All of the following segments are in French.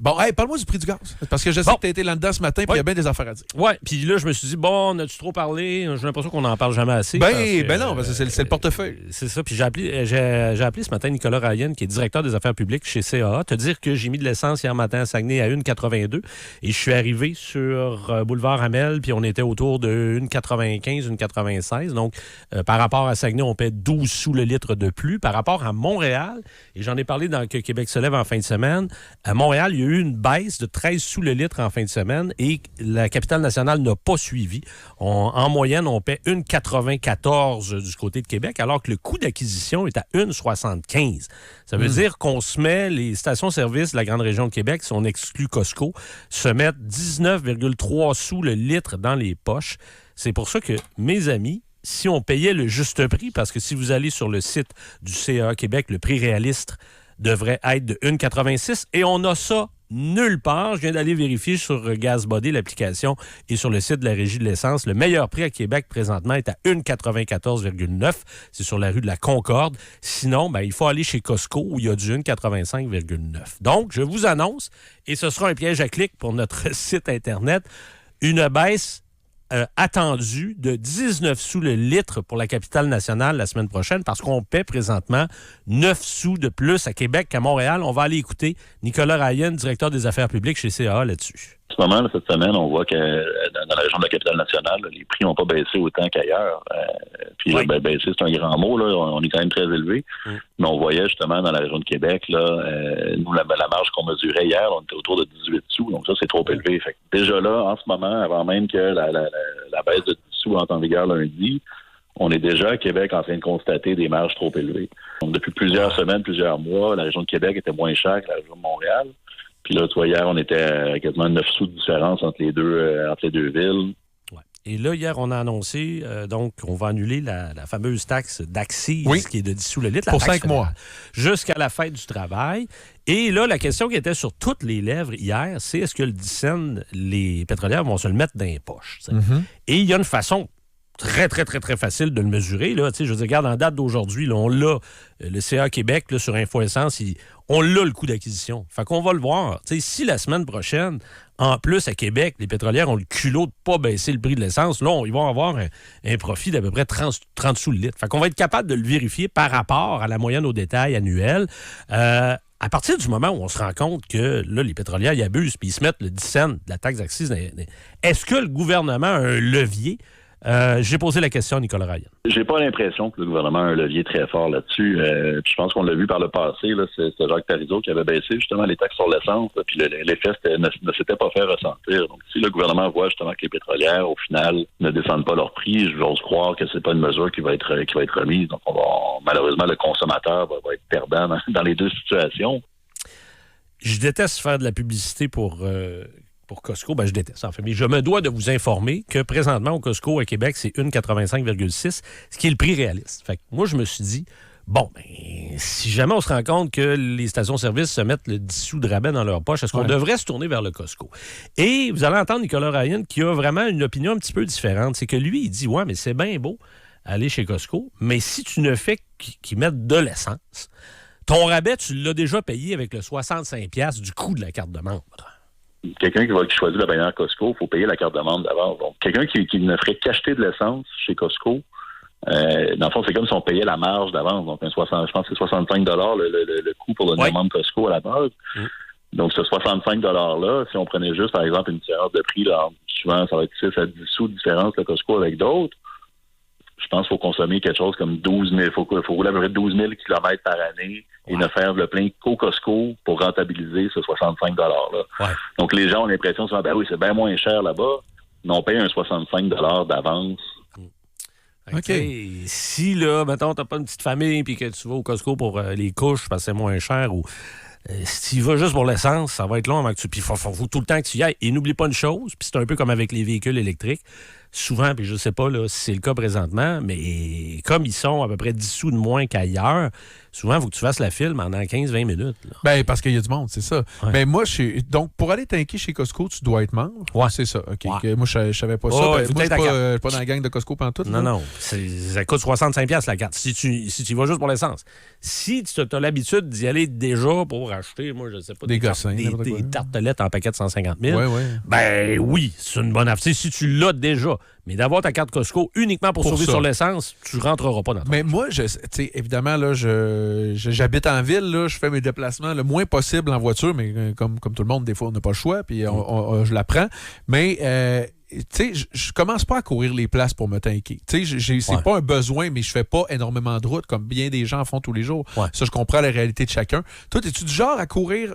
Bon, hey, parle-moi du prix du gaz. Parce que je sais que tu as été là-dedans ce matin et il y a bien des affaires à dire. Oui, puis là, je me suis dit, bon, on a-tu trop parlé? J'ai l'impression qu'on n'en parle jamais assez. Ben non, parce que c'est le portefeuille. C'est ça. Puis j'ai appelé ce matin Nicolas Ryan, qui est directeur des affaires publiques chez CAA, te dire que j'ai mis de l'essence hier matin à Saguenay à 1,82 et je suis arrivé sur Boulevard Hamel, puis on était autour de 1,95, 1,96. Donc, par rapport à Saguenay, on paie 12 sous le litre de plus. Par rapport à Montréal, et j'en ai parlé dans que Québec se lève en fin de semaine, à Montréal, il y a eu une baisse de 13 sous le litre en fin de semaine et la capitale nationale n'a pas suivi. En moyenne, on paie 1,94 du côté de Québec, alors que le coût d'acquisition est à 1,75. Ça veut dire qu'on se met, les stations-service de la grande région de Québec, si on exclut Costco, se mettent 19,3 sous le litre dans les poches. C'est pour ça que, mes amis, si on payait le juste prix, parce que si vous allez sur le site du CAA Québec, le prix réaliste devrait être de 1,86 et on a ça nulle part. Je viens d'aller vérifier sur GazBody, l'application, et sur le site de la Régie de l'essence. Le meilleur prix à Québec présentement est à 1,94,9. C'est sur la rue de la Concorde. Sinon, il faut aller chez Costco où il y a du 1,85,9. Donc, je vous annonce, et ce sera un piège à clic pour notre site Internet, une baisse attendu de 19 sous le litre pour la capitale nationale la semaine prochaine parce qu'on paie présentement 9 sous de plus à Québec qu'à Montréal. On va aller écouter Nicolas Ryan, directeur des affaires publiques chez CAA là-dessus. En ce moment, cette semaine, on voit que dans la région de la capitale nationale, les prix n'ont pas baissé autant qu'ailleurs. Baisser, c'est un grand mot. Là. On est quand même très élevé. Mais on voyait justement dans la région de Québec, là, nous, la marge qu'on mesurait hier, on était autour de 18 sous. Donc ça, c'est trop élevé. Fait que déjà là, en ce moment, avant même que la baisse de 10 sous entre en vigueur lundi, on est déjà à Québec en train de constater des marges trop élevées. Donc depuis plusieurs semaines, plusieurs mois, la région de Québec était moins chère que la région de Montréal. Puis là, tu vois, hier, on était à quasiment 9 sous de différence entre les deux villes. Ouais. Et là, hier, on a annoncé, donc, on va annuler la fameuse taxe d'accise qui est de 10 sous le litre. Pour 5 mois. Jusqu'à la fête du travail. Et là, la question qui était sur toutes les lèvres hier, c'est est-ce que le 10 cents, les pétrolières vont se le mettre dans les poches? Et il y a une façon très, très, très, très facile de le mesurer. Là. Je veux dire, regarde, en date d'aujourd'hui, là, on l'a, le CA Québec, là, sur Info Essence, on l'a le coût d'acquisition. Fait qu'on va le voir. Si la semaine prochaine, en plus, à Québec, les pétrolières ont le culot de ne pas baisser le prix de l'essence, là, ils vont avoir un profit d'à peu près 30 sous le litre. Fait qu'on va être capable de le vérifier par rapport à la moyenne au détail annuelle. À partir du moment où on se rend compte que là, les pétrolières, ils abusent puis ils se mettent le 10 cents de la taxe d'accise, est-ce que le gouvernement a un levier? J'ai posé la question à Nicolas Ryan. J'ai pas l'impression que le gouvernement a un levier très fort là-dessus. Je pense qu'on l'a vu par le passé. Là, c'est Jacques Parizeau qui avait baissé justement les taxes sur l'essence. Puis l'effet ne s'était pas fait ressentir. Donc, si le gouvernement voit justement que les pétrolières, au final, ne descendent pas leur prix, j'ose croire que c'est pas une mesure qui va être remise. Donc, malheureusement, le consommateur va être perdant dans les deux situations. Je déteste faire de la publicité pour Costco, je déteste en fait. Mais je me dois de vous informer que présentement, au Costco à Québec, c'est 1,85,6, ce qui est le prix réaliste. Fait que moi, je me suis dit, si jamais on se rend compte que les stations-service se mettent le 10 sous de rabais dans leur poche, est-ce qu'on devrait se tourner vers le Costco? Et vous allez entendre Nicolas Ryan qui a vraiment une opinion un petit peu différente. C'est que lui, il dit, mais c'est bien beau aller chez Costco, mais si tu ne fais qu'ils mettent de l'essence, ton rabais, tu l'as déjà payé avec le 65$ du coût de la carte de membre. Quelqu'un qui choisit la bannière Costco, il faut payer la carte de membre d'avance. Donc, quelqu'un qui ne ferait qu'acheter de l'essence chez Costco, dans le fond, c'est comme si on payait la marge d'avance. Donc, je pense que c'est 65$ le coût pour devenir membre Costco à la base. Donc, ce 65$-là, si on prenait juste, par exemple, une différence de prix, là, souvent, ça va être 6 à 10 sous de différence le Costco avec d'autres. Je pense qu'il faut consommer quelque chose comme 12 000, il faut rouler à peu près 12 000 kilomètres par année et ne faire le plein qu'au Costco pour rentabiliser ce 65$-là. Donc, les gens ont l'impression de se dire, c'est bien moins cher là-bas, mais on paye un 65$ d'avance. OK. Si, là, mettons, t'as pas une petite famille puis que tu vas au Costco pour les couches parce que c'est moins cher ou si tu y vas juste pour l'essence, ça va être long avant que tu... Puis il faut tout le temps que tu y ailles. Et n'oublie pas une chose, puis c'est un peu comme avec les véhicules électriques, souvent, puis je ne sais pas là, si c'est le cas présentement, mais comme ils sont à peu près 10 sous de moins qu'ailleurs, souvent, il faut que tu fasses la file pendant 15-20 minutes. Là. Ben, parce qu'il y a du monde, c'est ça. Ouais. Mais moi, donc, pour aller tanker chez Costco, tu dois être membre. Ouais. C'est ça. OK. Ouais. Moi, je savais pas ça. Ouais, Ben, faut moi, je peut-être suis pas dans la gang de Costco pantoute. Non, non. Ça coûte 65$ la carte. Si tu y vas juste pour l'essence. Si tu as l'habitude d'y aller déjà pour acheter, moi, je sais pas, Des gossins, des tartelettes en paquet de 150 000, ouais. ben oui, c'est une bonne affaire. Si tu l'as déjà. Mais d'avoir ta carte Costco uniquement pour sauver ça. sur l'essence, tu rentreras pas dans ton Mais moi, tu sais, évidemment, là, j'habite en ville, là, je fais mes déplacements le moins possible en voiture, mais comme tout le monde, des fois, on n'a pas le choix, puis je la prends. Mais tu sais, je commence pas à courir les places pour me tanker. Tu sais, c'est pas un besoin, mais je fais pas énormément de route comme bien des gens font tous les jours. Ouais. Ça, je comprends la réalité de chacun. Toi, es-tu du genre à courir,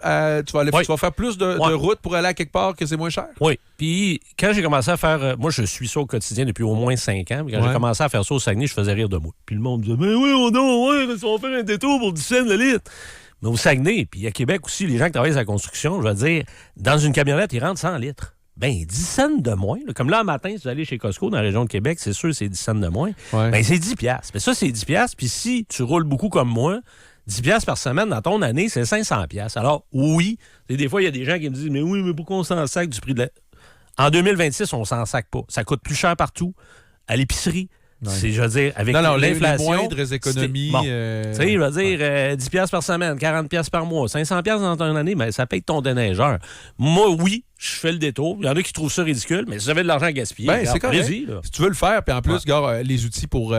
tu vas faire plus de route pour aller à quelque part que c'est moins cher? Oui. Puis quand j'ai commencé à faire... moi, je suis ça au quotidien depuis au moins 5 ans. Puis quand j'ai commencé à faire ça au Saguenay, je faisais rire de moi. Puis le monde disait, mais oui, on va faire un détour pour 10 cents le litre. Mais au Saguenay, puis à Québec aussi, les gens qui travaillent à la construction, je veux dire, dans une camionnette, ils rentrent 100 litres. Ben 10 cents de moins. Là. Comme là, un matin, si vous allez chez Costco dans la région de Québec, c'est sûr c'est 10 cents de moins. Ouais. Ben c'est 10$. Mais ça, c'est 10$. Puis si tu roules beaucoup comme moi, 10$ par semaine dans ton année, c'est 500$. Alors, oui, des fois, il y a des gens qui me disent, mais oui, mais pourquoi on s'en sac du prix de la... En 2026, on s'en sac pas. Ça coûte plus cher partout. À l'épicerie. Ouais. C'est, je veux dire, avec l'inflation... les moindres économies... Bon. Tu sais, je veux dire, 10$ par semaine, 40$ par mois, 500$ dans ton année, ben, ça paye ton déneigeur. Moi, oui, je fais le détour. Il y en a qui trouvent ça ridicule, mais si vous avez de l'argent à gaspiller, ben, c'est correct. allez-y. Là. Si tu veux le faire, puis en plus, les outils pour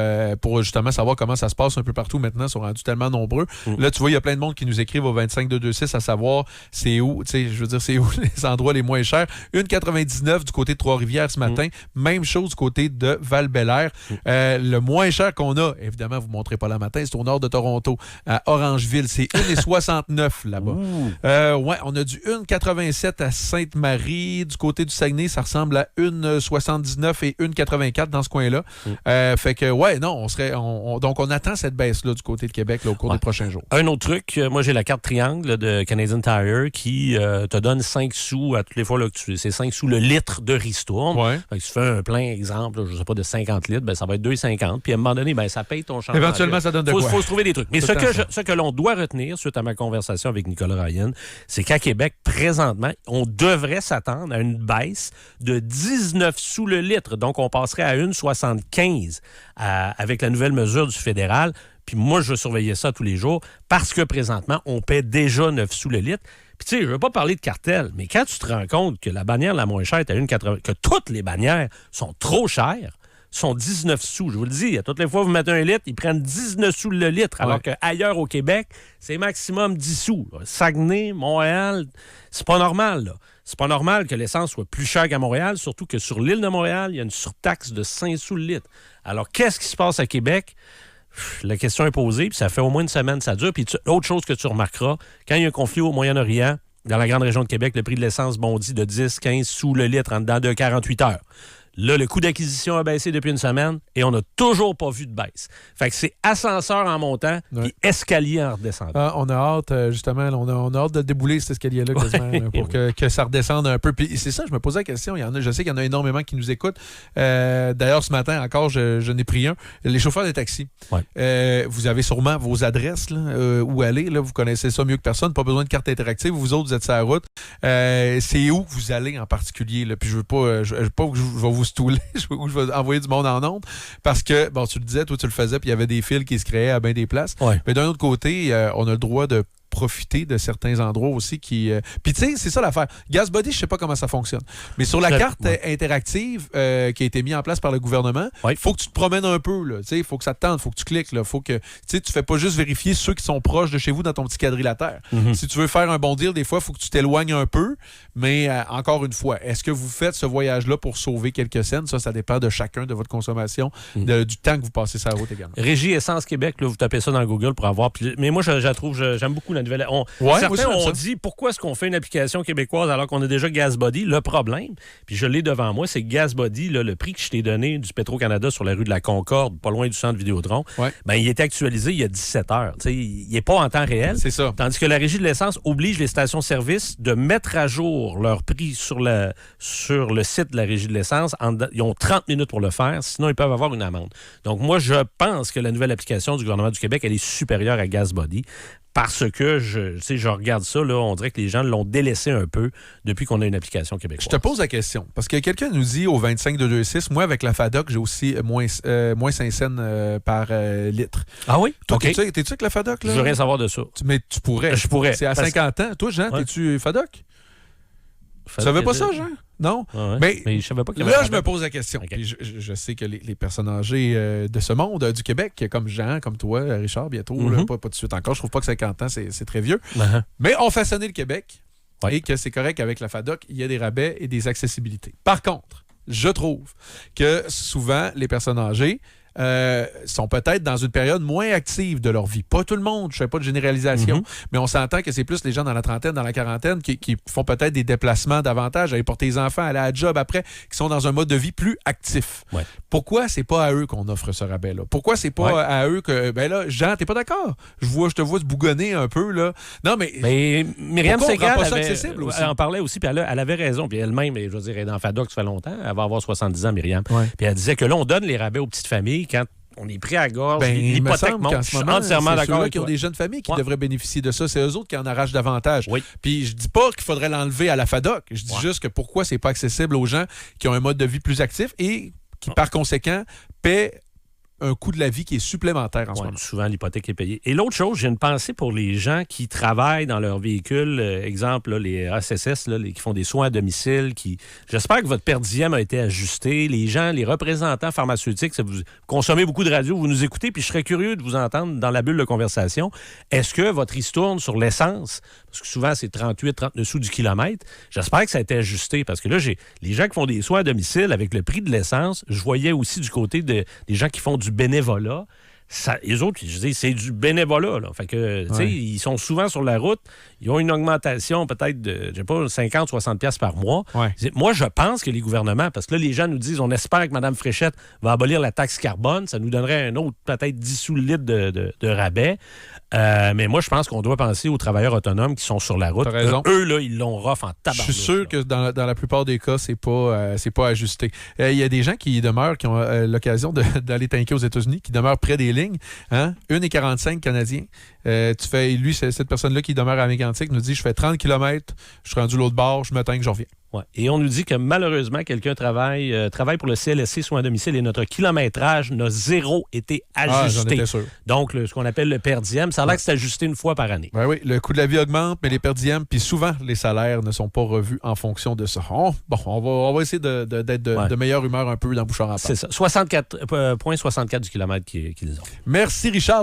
justement savoir comment ça se passe un peu partout maintenant sont rendus tellement nombreux. Là, tu vois, il y a plein de monde qui nous écrivent au 25226 à savoir c'est où, tu sais, je veux dire, c'est où les endroits les moins chers. 1,99 du côté de Trois-Rivières ce matin. Même chose du côté de Val-Bélair. Le moins cher qu'on a, évidemment, vous ne montrez pas le matin, c'est au nord de Toronto, à Orangeville. C'est 1,69 là-bas. Ouais, on a du 1,87 à Sainte-Marie. Du côté du Saguenay, ça ressemble à 1,79 et 1,84 dans ce coin-là. Fait que, ouais, non, donc on attend cette baisse-là du côté de Québec là, au cours des prochains jours. Un autre truc, moi j'ai la carte triangle là, de Canadian Tire qui te donne 5 sous à toutes les fois là, que c'est 5 sous le litre de ristourne. Ouais. Fait que tu fais un plein exemple, là, je sais pas, de 50 litres, ben, ça va être 2,50. Puis à un moment donné, ben, ça paye ton changement. Éventuellement, ça donne de quoi. Faut se trouver des trucs. Mais ce que l'on doit retenir suite à ma conversation avec Nicolas Ryan, c'est qu'à Québec, présentement, on devrait s'attendre à une baisse de 19 sous le litre. Donc, on passerait à 1,75 avec la nouvelle mesure du fédéral. Puis moi, je vais surveiller ça tous les jours parce que présentement, on paie déjà 9 sous le litre. Puis tu sais, je ne veux pas parler de cartel, mais quand tu te rends compte que la bannière la moins chère est à 1,80, que toutes les bannières sont trop chères, sont 19 sous. Je vous le dis, à toutes les fois que vous mettez un litre, ils prennent 19 sous le litre, alors qu'ailleurs au Québec, c'est maximum 10 sous. Saguenay, Montréal, c'est pas normal, là. C'est pas normal que l'essence soit plus chère qu'à Montréal, surtout que sur l'île de Montréal, il y a une surtaxe de 5 sous le litre. Alors, qu'est-ce qui se passe à Québec? La question est posée, puis ça fait au moins une semaine que ça dure. Puis autre chose que tu remarqueras, quand il y a un conflit au Moyen-Orient, dans la grande région de Québec, le prix de l'essence bondit de 10-15 sous le litre en dedans de 48 heures. Là, le coût d'acquisition a baissé depuis une semaine et on n'a toujours pas vu de baisse. Fait que c'est ascenseur en montant puis escalier en redescendant. On a hâte, justement, on a hâte de débouler cet escalier-là quasiment, pour que ça redescende un peu. Puis c'est ça, je me posais la question. Je sais qu'il y en a énormément qui nous écoutent. D'ailleurs, ce matin encore, je n'ai pris un. Les chauffeurs de taxi. Ouais. Vous avez sûrement vos adresses là, où aller. Là, vous connaissez ça mieux que personne. Pas besoin de carte interactive. Vous autres, vous êtes sur la route. C'est où que vous allez en particulier? Là? Puis je veux pas que je vais vous stouler, je vais envoyer du monde en ondes, parce que, bon, tu le disais, toi tu le faisais, puis il y avait des fils qui se créaient à bien des places. Ouais. Mais d'un autre côté, on a le droit de profiter de certains endroits aussi qui... Puis tu sais, c'est ça l'affaire. GasBuddy, je sais pas comment ça fonctionne. Mais sur la carte interactive qui a été mise en place par le gouvernement, il faut que tu te promènes un peu. Il faut que ça te tente, il faut que tu cliques. Il faut que tu fais pas juste vérifier ceux qui sont proches de chez vous dans ton petit quadrilatère. Si tu veux faire un bon deal, des fois, il faut que tu t'éloignes un peu. Mais encore une fois, est-ce que vous faites ce voyage-là pour sauver quelques cents? Ça dépend de chacun, de votre consommation, du temps que vous passez sur la route également. Régie Essence Québec, là, vous tapez ça dans Google pour avoir... Mais moi, j'aime beaucoup la nouvelle. Certains ont dit pourquoi est-ce qu'on fait une application québécoise alors qu'on a déjà GasBuddy? Le problème, puis je l'ai devant moi, c'est que GasBuddy, là, le prix que je t'ai donné du Petro-Canada sur la rue de la Concorde, pas loin du centre Vidéotron, il est actualisé il y a 17 heures. T'sais, il n'est pas en temps réel. C'est ça. Tandis que la Régie de l'essence oblige les stations-service de mettre à jour leur prix sur le site de la Régie de l'essence. Ils ont 30 minutes pour le faire, sinon ils peuvent avoir une amende. Donc moi, je pense que la nouvelle application du gouvernement du Québec, elle est supérieure à GasBuddy. Parce que je regarde ça, là, on dirait que les gens l'ont délaissé un peu depuis qu'on a une application québécoise. Je te pose la question. Parce que quelqu'un nous dit au 25,226, moi, avec la FADOC, j'ai aussi moins 5 cents par litre. Ah oui? Toi, OK. t'es-tu avec la FADOC? Là? Je veux rien savoir de ça. Mais tu pourrais. Je pourrais. C'est à 50 ans. Toi, Jean, t'es-tu FADOC? Tu savais pas ça, Jean? Non? Ah ouais. Mais je savais pas qu'il y avait là, je me pose la question. Okay. Puis je sais que les personnes âgées de ce monde, du Québec, comme Jean, comme toi, Richard, bientôt, là, pas de suite encore. Je trouve pas que 50 ans, c'est très vieux. Mais on façonnait le Québec et que c'est correct avec la FADOC. Il y a des rabais et des accessibilités. Par contre, je trouve que souvent, les personnes âgées sont peut-être dans une période moins active de leur vie. Pas tout le monde, je ne fais pas de généralisation, mais on s'entend que c'est plus les gens dans la trentaine, dans la quarantaine qui font peut-être des déplacements davantage, aller porter les enfants, aller à la job après, qui sont dans un mode de vie plus actif. Ouais. Pourquoi c'est pas à eux qu'on offre ce rabais-là? Pourquoi c'est pas à eux que... Ben là, Jean, t'es pas d'accord? Je te vois se bougonner un peu, là. Non, mais Myriam Segal en parlait aussi, puis elle avait raison, puis elle-même, je veux dire, elle est dans FADOC, ça fait longtemps, elle va avoir 70 ans, Myriam. Ouais. Puis elle disait que là, on donne les rabais aux petites familles quand on est pris à gorge, l'hypothèque monte. Je suis entièrement d'accord avec qui ont toi. des jeunes familles qui devraient bénéficier de ça. C'est eux autres qui en arrachent davantage. Oui. Puis je dis pas qu'il faudrait l'enlever à la FADOC. Je dis juste que pourquoi c'est pas accessible aux gens qui ont un mode de vie plus actif et qui, par conséquent, paient un coût de la vie qui est supplémentaire en ce moment. Souvent, l'hypothèque est payée. Et l'autre chose, j'ai une pensée pour les gens qui travaillent dans leur véhicule. Exemple, là, les ACSS, là, qui font des soins à domicile. J'espère que votre per diem a été ajusté. Les gens, les représentants pharmaceutiques, vous consommez beaucoup de radio, vous nous écoutez, puis je serais curieux de vous entendre dans la bulle de conversation. Est-ce que votre ristourne sur l'essence, parce que souvent, c'est 38-39 sous du kilomètre, j'espère que ça a été ajusté, parce que là, les gens qui font des soins à domicile avec le prix de l'essence, je voyais aussi du côté des gens qui font du bénévolat. Les autres, je dis, c'est du bénévolat. Là. Fait que, ils sont souvent sur la route. Ils ont une augmentation peut-être de, je sais pas, 50-60$ par mois. Ouais. Moi, je pense que les gouvernements, parce que là, les gens nous disent, on espère que Mme Fréchette va abolir la taxe carbone. Ça nous donnerait un autre, peut-être 10 sous le litre de rabais. Mais moi, je pense qu'on doit penser aux travailleurs autonomes qui sont sur la route. T'as raison. Eux, là, ils l'ont rough en tabarnak. Je suis sûr que dans la plupart des cas, c'est pas ajusté. Il y a des gens qui demeurent, qui ont l'occasion d'aller tanker aux États-Unis, qui demeurent près des lignes. 1,45 Canadiens. Cette personne-là qui demeure à Mégantic nous dit, je fais 30 km, je suis rendu l'autre bord, je me tank, je reviens. Ouais. Et on nous dit que malheureusement, quelqu'un travaille pour le CLSC soins à domicile et notre kilométrage n'a zéro été ajusté. J'en étais sûr. Donc, ce qu'on appelle le per diem, ça a l'air que c'est ajusté une fois par année. Ben oui, le coût de la vie augmente, mais les per diem, puis souvent, les salaires ne sont pas revus en fonction de ça. On va essayer d'être de meilleure humeur un peu dans Bouchard en C'est ça. 64,64 du kilomètre qu'ils ont. Merci, Richard.